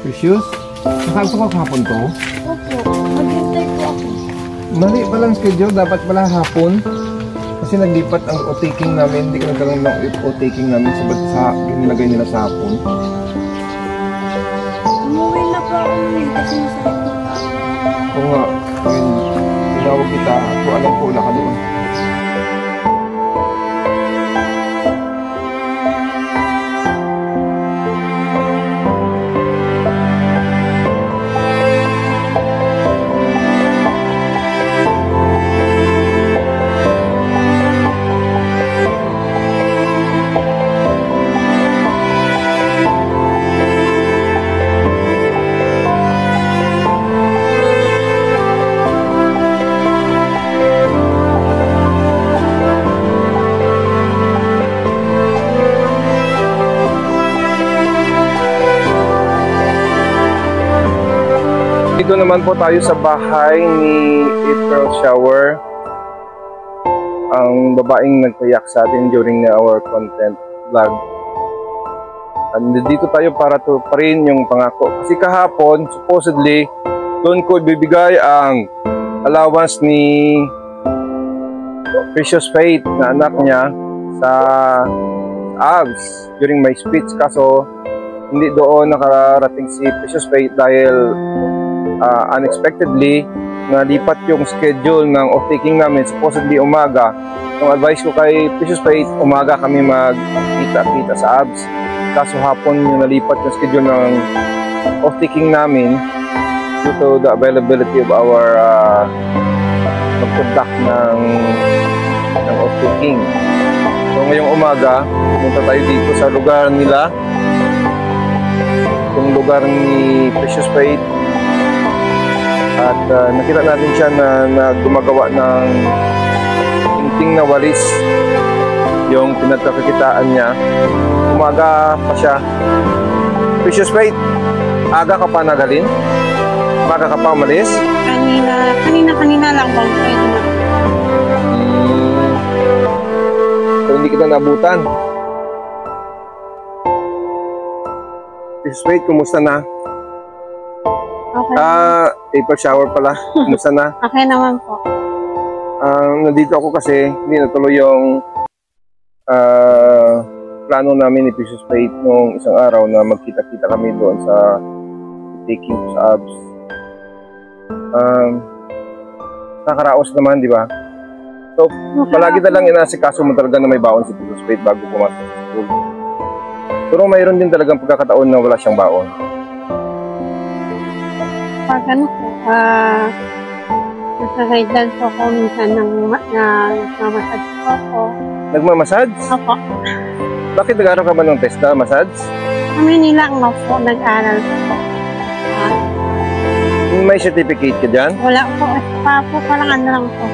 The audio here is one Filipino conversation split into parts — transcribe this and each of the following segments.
Precious? Nakaalto ka kahapon to? Opo, maghintay po ako. Mali palang schedule, dapat pala hapon. Kasi naglipat ang o-taking namin, hindi ka nagkaroon ng o-taking namin sa nilagay nila sa hapon. Umuwi na po ako ngayon kasi masakit po ako. Oo nga, tinawag kita, ako alam ko wala ka doon. Dito naman po tayo sa bahay ni April Shower, ang babaeng nagpayak sa atin during our content vlog. And dito tayo para tuparin yung pangako. Kasi kahapon, supposedly, doon ko ibibigay ang allowance ni Precious Faith na anak niya sa ABS during my speech. Kaso, hindi doon nakarating si Precious Faith dahil unexpectedly nalipat yung schedule ng off-taking namin, supposedly umaga. Yung advice ko kay Precious Faith, umaga kami magkita-kita sa ABS. Kaso hapon yung nalipat yung schedule ng off-taking namin due to the availability of our mag-conduct ng off-taking. So ngayong umaga, punta tayo dito sa lugar nila, yung lugar ni Precious Faith. At nakita natin siya na gumagawa ng tingting na walis, yung pinagkakitaan niya. Umaga pa siya. Precious Faith, aga ka pa nagalin? Umaga ka pa umalis? Kanina lang bang pwede na. So hindi kita naabutan. Precious Faith, kumusta na? Okay. April Shower pala. Kumusta na? Okay naman po. Nandito ako kasi hindi natuloy yung plano namin ni Precious Faith nung isang araw na magkita-kita kami doon sa taking sa ABS. Nakaraos naman, di ba? So, palagi na lang inasikaso mo talaga na may baon si Precious Faith bago pumasok sa school. Pero mayroon din talagang pagkakataon na wala siyang baon. Pag ano po, nasa sideline po ako minsan nagmamassage po ako. Nagmamassage? Opo. Bakit nag-aaral ka ba ng TESDA, massage? Kami nila nga po, nag-aral po. May certificate ka dyan? Wala po, parang ano lang po.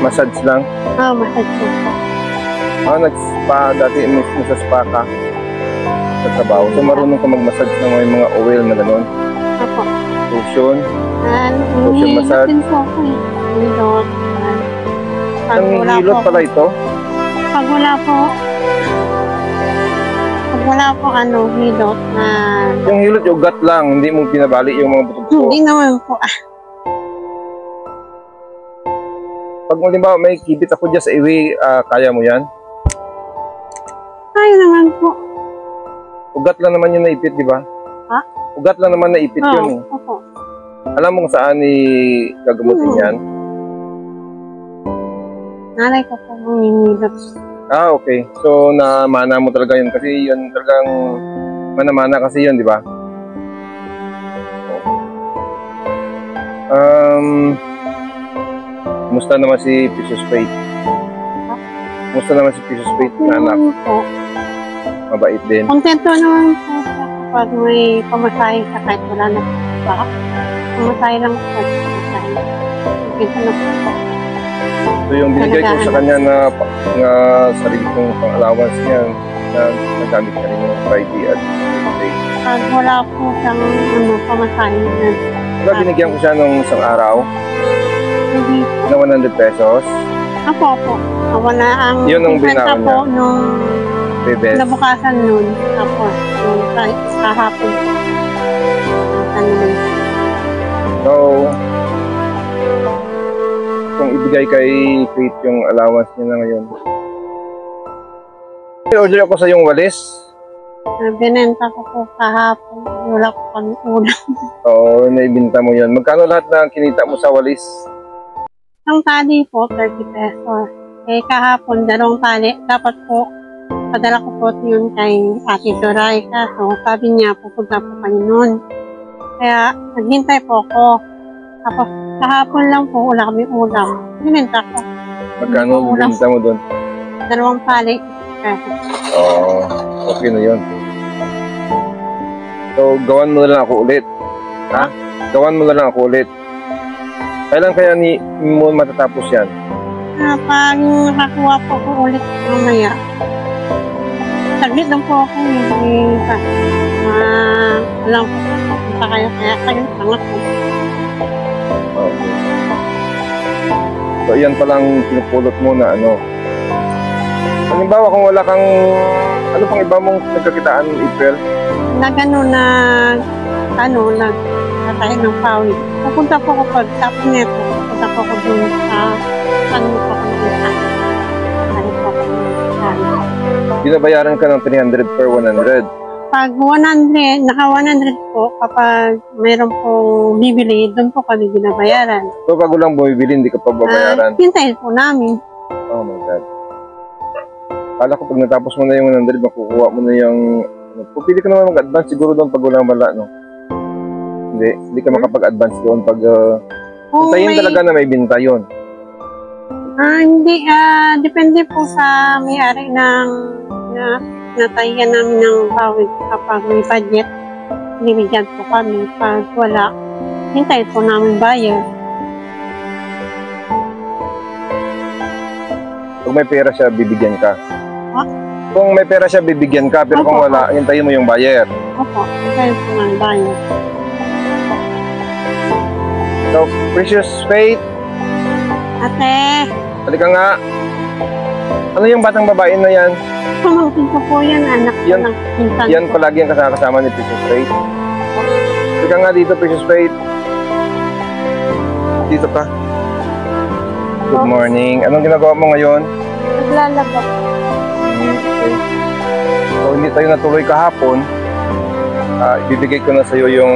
Massage lang? Oo, massage po. Nag-spa, dati mismo sa spa ka sa trabaho. So marunong ka mag-massage ng mga oil na gano'n? Opo. Lotion? Lotion massage? Din po ako eh. Hilot. Ang hilot pala ito? Pag wala po hilot na... Yung hilot, yung ugat lang, hindi mo pinabali yung mga butog-butog. Hindi naman po. Pag malimbawa may kibit ako dyan sa iwi, kaya mo yan? Kaya naman po. Ugat lang naman yung naipit, di ba? Ha? Ugat lang naman naipit yun eh. Opo. Alam mo kung saan gagamutin yan? Nanay ko po manginilot. Okay. So, namana mo talaga yun kasi yun talagang mana-mana kasi yun, di ba? Kumusta naman si Precious Faith? Kumusta naman si Precious Faith na anak? Mabait din. Kontento naman po siya kapag may pamasahe sa kahit wala na po. Pamasahe lang po. Kontento na po. So yung binigay ko sa kanya na sarili kong pang-allowance niya, na nagamit ka rin yung Friday at Tuesday. Pag wala po siyang pamasahe na. Diba binigyan ko siya nung isang araw? Hindi po. Na 100 pesos? Opo. Wala ang yun ang binaon niya. Nung Bebes. nabukasan nun. Tapos, nung kahapon. ibigay kay Faith yung allowance niya na ngayon. Order ako sa yung walis. Binenta ko po kahapon. Wala ko kami ulam. Oo, naibinta mo yun. Magkano lahat na kinita mo sa walis? Ang tali po, 30 pesos. Eh, kahapon, 2 tali. Dapat po, padala ko po yun kay Ate Doray. Kaso, sabi niya, pupunta po kayo nun. Kaya, naghintay po ako. Tapos, kahapon lang po, wala kami ulam. Binenta ko. Magkano binta mo doon? 2 tali, 50 pesos. Oo, okay na yun. So, gawan mo na lang ako ulit. Ha? Gawan mo na lang ako ulit. Kailan kaya mo matatapos yan? Pag nakakuha po ko ulit mamaya. Saglit lang po ako. Alam po. Punta kayo kaya saglit lang ako. Okay. So, yan palang pinupulot mo na ano. Halimbawa kung wala kang, ano pang iba mong nagkakitaan April? Nagkatahin ng pawis. Pupunta po ako pag tapos nito. Pupunta po ako dun sa ano po ako nagkita. Ano po ako nagkita. Binabayaran ka ng 300 per 100. Pag 100, naka 100 po, kapag mayroon pong bibili, doon po kami binabayaran. So pag walang bumibili, hindi ka pa babayaran? Hintayin po namin. Oh my God. Kala ko pag natapos mo na yung 100, makukuha mo na yung... Pupili ka naman mag-advance siguro doon pag walang wala, no? Hindi ka makapag-advance doon pag... hintayin talaga na may binta yun. Hindi, depende po sa may-ari ng natayan namin ng bawid. Kapag may budget, binibigyan po kami. Pag wala, hintayin po namin buyer. Kung may pera siya, bibigyan ka. What? Kung may pera siya, bibigyan ka. Pero kung wala, hintayin mo yung buyer. Opo, hintayin po ng buyer. So, Precious Faith, Ate, halika nga. Ano yung batang babae na yan? pamangkin ko po yan, anak ko Yan- ng pinsan Yan ko. palagi ang kasama ni Precious Faith. Halika nga dito, Precious Faith. Dito ka. Good morning. Anong ginagawa mo ngayon? Naglalaba. Okay. So, hindi tayo natuloy kahapon. Ibibigay ko na sa'yo yung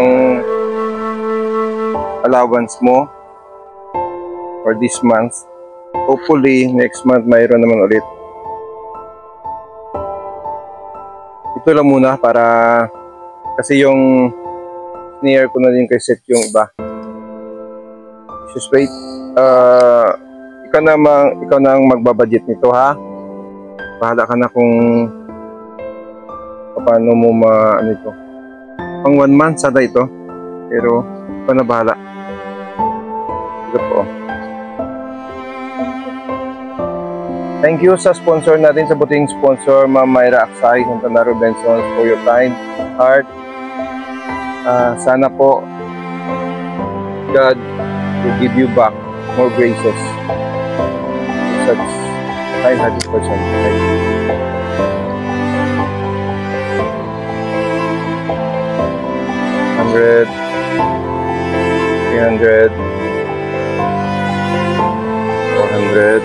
allowance mo for this month. Hopefully, next month mayroon naman ulit. Ito lang muna para kasi yung near ko na din kay Seth yung iba. Just wait. Ikaw na ang magbabudget nito, ha? Bahala ka na kung paano mo ano ito. Pang 1 month sada ito. Pero ikaw na bahala. Ito po. Thank you sa sponsor natin, sa buting sponsor, Ma'am Myra Aksay, Santana Robinson, for your kind heart. Sana po God will give you back more graces. Such kind-hearted person. Thank you. $100, $300, $400,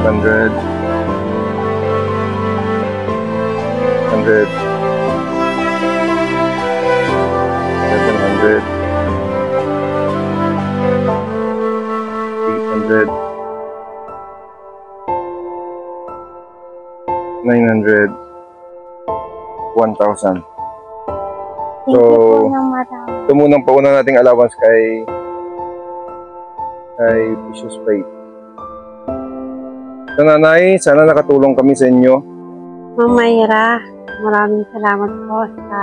$500, $100, $700, $800, $900, $1,000. Thank So, you po ng marami. ito munang pauna nating allowance kay Precious Faith. So, nanay, sana nakatulong kami sa inyo. Ma'am Myra, maraming salamat po sa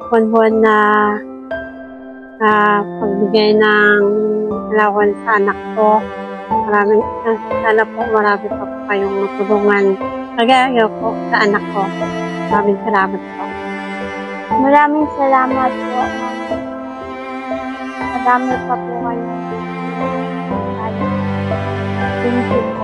buwan-buwan na pagbigay ng allowance sa anak ko. Sana po marami pa po kayong matulungan. Kagaya po sa anak ko. Maraming salamat po. Maraming salamat po. Madami pa po kayo. Thank you.